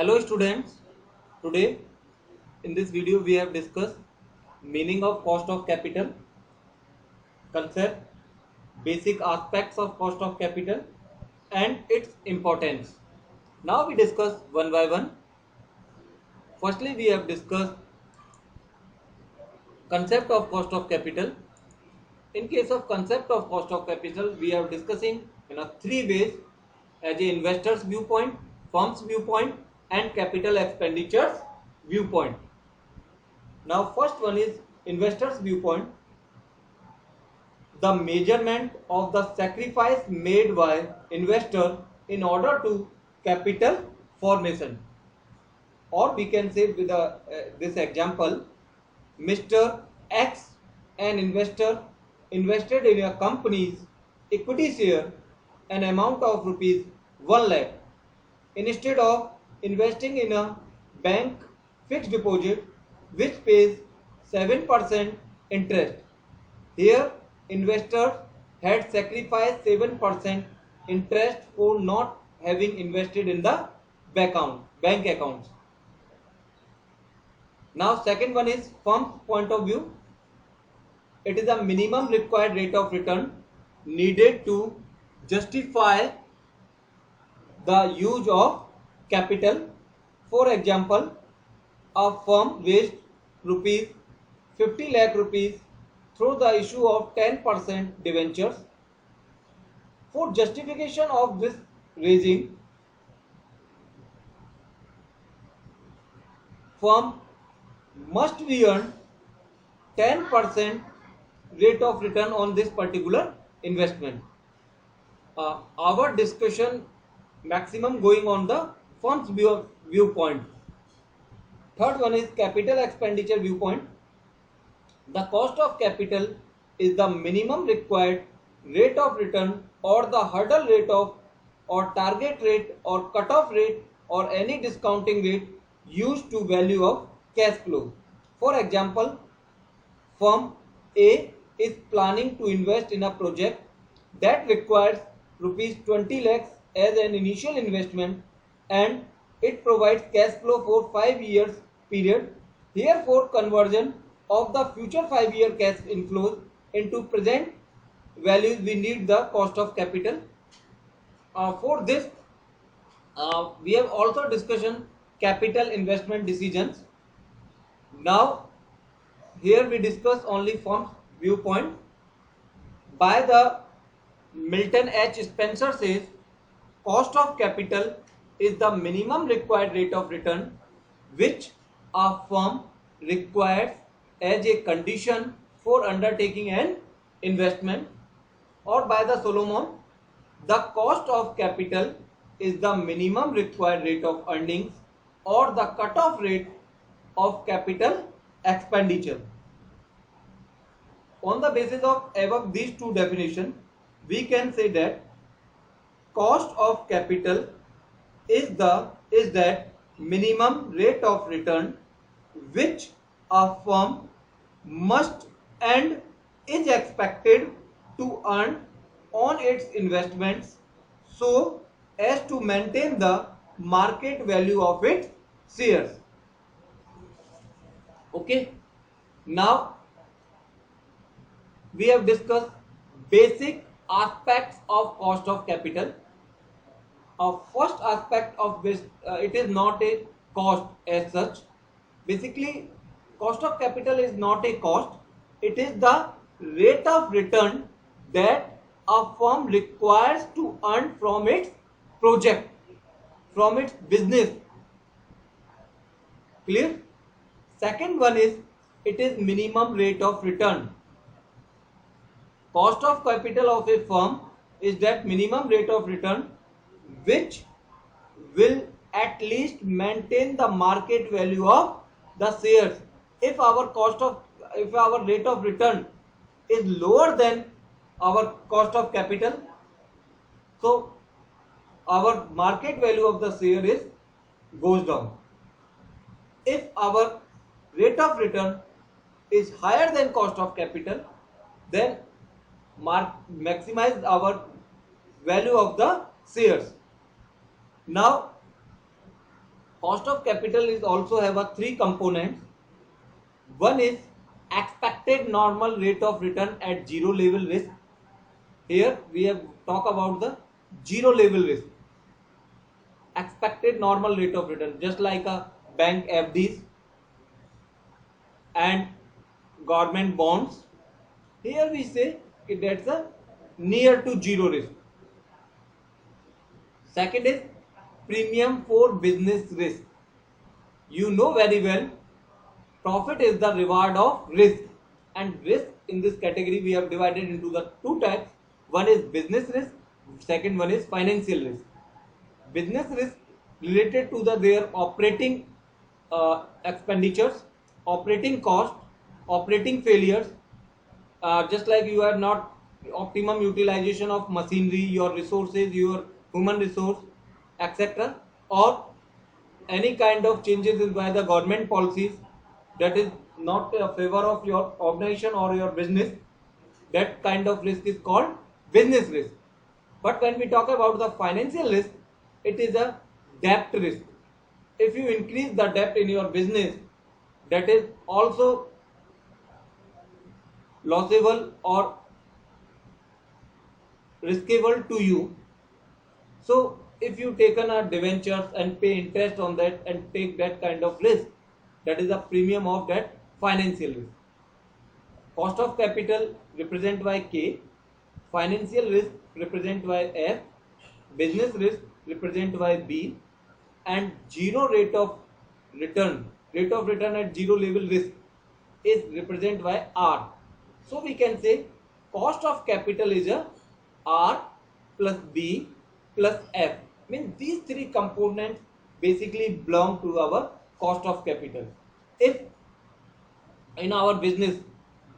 Hello students, today in this video we have discussed meaning of cost of capital, concept, basic aspects of cost of capital and its importance. Now we discuss one by one. Firstly we have discussed concept of cost of capital. In case of concept of cost of capital we are discussing in a three ways as a investor's viewpoint, firm's viewpoint and capital expenditures viewpoint. Now first one is investor's viewpoint. The measurement of the sacrifice made by investor in order to capital formation, or we can say with this example, Mr. X, an investor, invested in a company's equity share an amount of rupees 1 lakh instead of investing in a bank fixed deposit which pays 7% interest. Here, investors had sacrificed 7% interest for not having invested in the bank accounts. Now, second one is firm's point of view. It is a minimum required rate of return needed to justify the use of capital. For example, a firm raised rupees 50 lakh rupees through the issue of 10% debentures. For justification of this raising, firm must be earned 10% rate of return on this particular investment. Our discussion maximum going on the firm's viewpoint. Third one is capital expenditure viewpoint. The cost of capital is the minimum required rate of return or the hurdle rate of or target rate or cutoff rate or any discounting rate used to value of cash flow. For example, firm A is planning to invest in a project that requires rupees 20 lakhs as an initial investment and it provides cash flow for 5 years period. Therefore, conversion of the future 5-year cash inflows into present values, we need the cost of capital. For this, we have also discussion capital investment decisions. Now, here we discuss only firm's viewpoint. By the Milton H. Spencer says, cost of capital is the minimum required rate of return which a firm requires as a condition for undertaking an investment. Or by the Solomon, the cost of capital is the minimum required rate of earnings or the cutoff rate of capital expenditure. On the basis of above these two definitions, we can say that cost of capital is that minimum rate of return which a firm must and is expected to earn on its investments so as to maintain the market value of its shares. Okay, now we have discussed basic aspects of cost of capital. First aspect of this, it is not a cost as such. Basically, cost of capital is not a cost. It is the rate of return that a firm requires to earn from its project, from its business. Clear? Second one is, it is minimum rate of return. Cost of capital of a firm is that minimum rate of return which will at least maintain the market value of the shares. If our rate of return is lower than our cost of capital, so our market value of the share goes down. If our rate of return is higher than cost of capital, then maximize our value of the shares. Now, Cost of capital is also have a three components. One is expected normal rate of return at zero level risk. Here we have talk about the zero level risk. Expected normal rate of return, just like a bank FDs and government bonds. Here we say that's a near to zero risk. Second is premium for business risk. You know very well, profit is the reward of risk, and risk in this category we have divided into the two types. One is business risk, second one is financial risk. Business risk related to their operating expenditures, operating cost, operating failures, just like you are not optimum utilization of machinery, your resources, your human resource, etc., or any kind of changes in by the government policies that is not a favor of your organization or your business. That kind of risk is called business risk. But when we talk about the financial risk, it is a debt risk. If you increase the debt in your business, that is also lossable or riskable to you. So if you taken a debentures and pay interest on that and take that kind of risk, that is a premium of that financial risk. Cost of capital represented by K, financial risk represented by F, business risk represented by B, and zero rate of return at zero level risk is represented by R. So we can say cost of capital is a R plus B plus F. Means these three components basically belong to our cost of capital. If in our business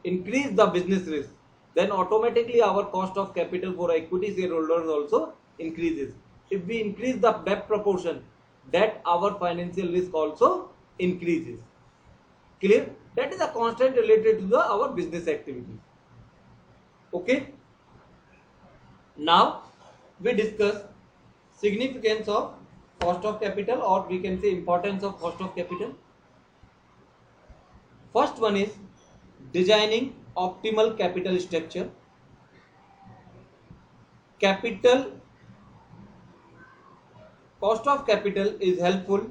increase the business risk, then automatically our cost of capital for equity shareholders also increases. If we increase the debt proportion, that our financial risk also increases. Clear? That is a constant related to our business activity. Okay. Now we discuss significance of cost of capital, or we can say importance of cost of capital. First one is designing optimal capital structure. Cost of capital is helpful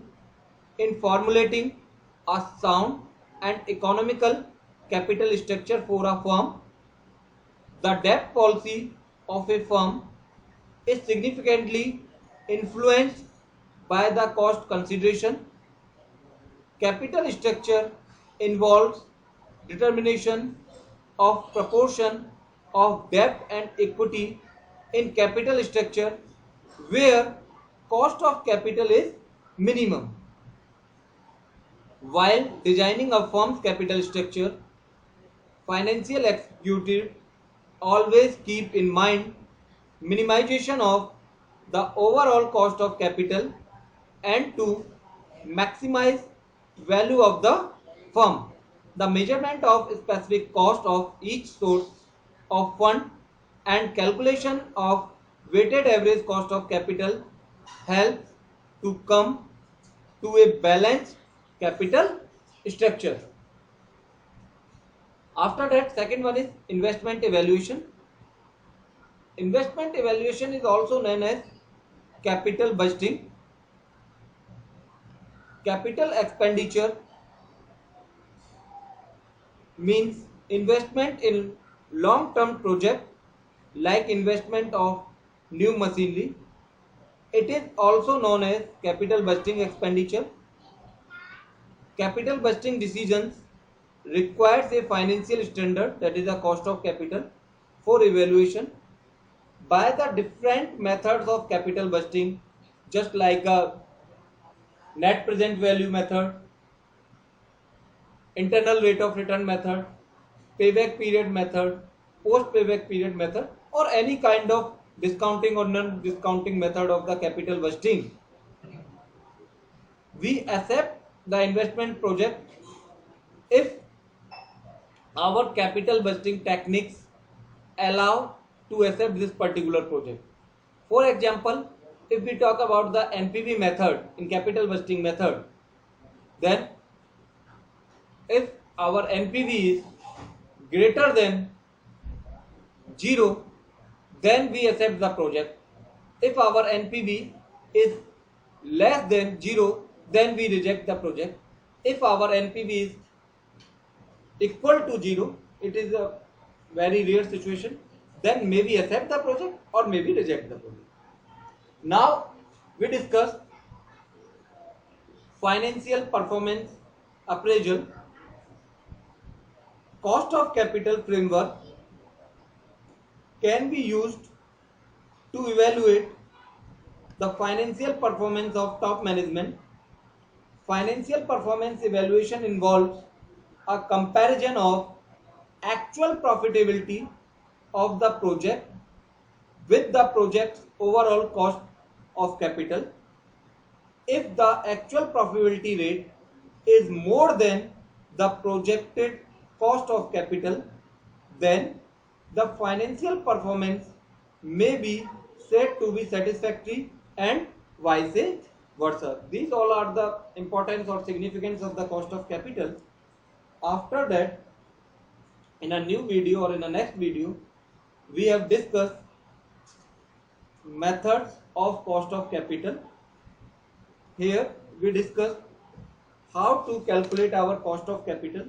in formulating a sound and economical capital structure for a firm. The debt policy of a firm is significantly influenced by the cost consideration. Capital structure involves determination of proportion of debt and equity in capital structure where cost of capital is minimum. While designing a firm's capital structure, financial executives always keep in mind minimization of the overall cost of capital and to maximize value of the firm. The measurement of specific cost of each source of fund and calculation of weighted average cost of capital helps to come to a balanced capital structure. After that, second one is investment evaluation. Investment evaluation is also known as capital budgeting. Capital expenditure means investment in long-term project like investment of new machinery. It is also known as capital budgeting expenditure. Capital budgeting decisions requires a financial standard, that is a cost of capital, for evaluation by the different methods of capital budgeting, just like a net present value method, internal rate of return method, payback period method, post payback period method, or any kind of discounting or non-discounting method of the capital budgeting. We accept the investment project if our capital budgeting techniques allow to accept this particular project. For example, if we talk about the NPV method in capital budgeting method, then if our NPV is greater than 0, then we accept the project. If our NPV is less than 0, then we reject the project. If our NPV is equal to 0, it is a very rare situation, then maybe accept the project or maybe reject the project. Now we discuss financial performance appraisal. Cost of capital framework can be used to evaluate the financial performance of top management. Financial performance evaluation involves a comparison of actual profitability of the project with the project's overall cost of capital. If the actual profitability rate is more than the projected cost of capital, then the financial performance may be said to be satisfactory and vice versa. These all are the importance or significance of the cost of capital. After that, in a new video or in the next video, we have discussed methods of cost of capital. Here we discussed how to calculate our cost of capital.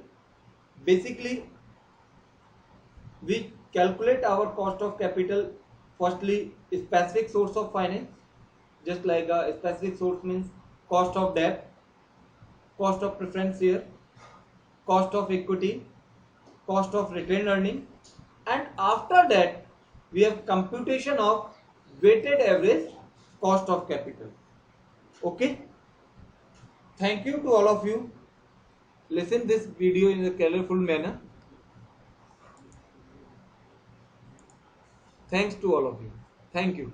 Basically, we calculate our cost of capital firstly specific source of finance, just like a specific source means cost of debt, cost of preference share, cost of equity, cost of retained earning, and after that we have computation of weighted average cost of capital. Okay, thank you to all of you. Listen this video in a colorful manner. Thanks to all of you. Thank you.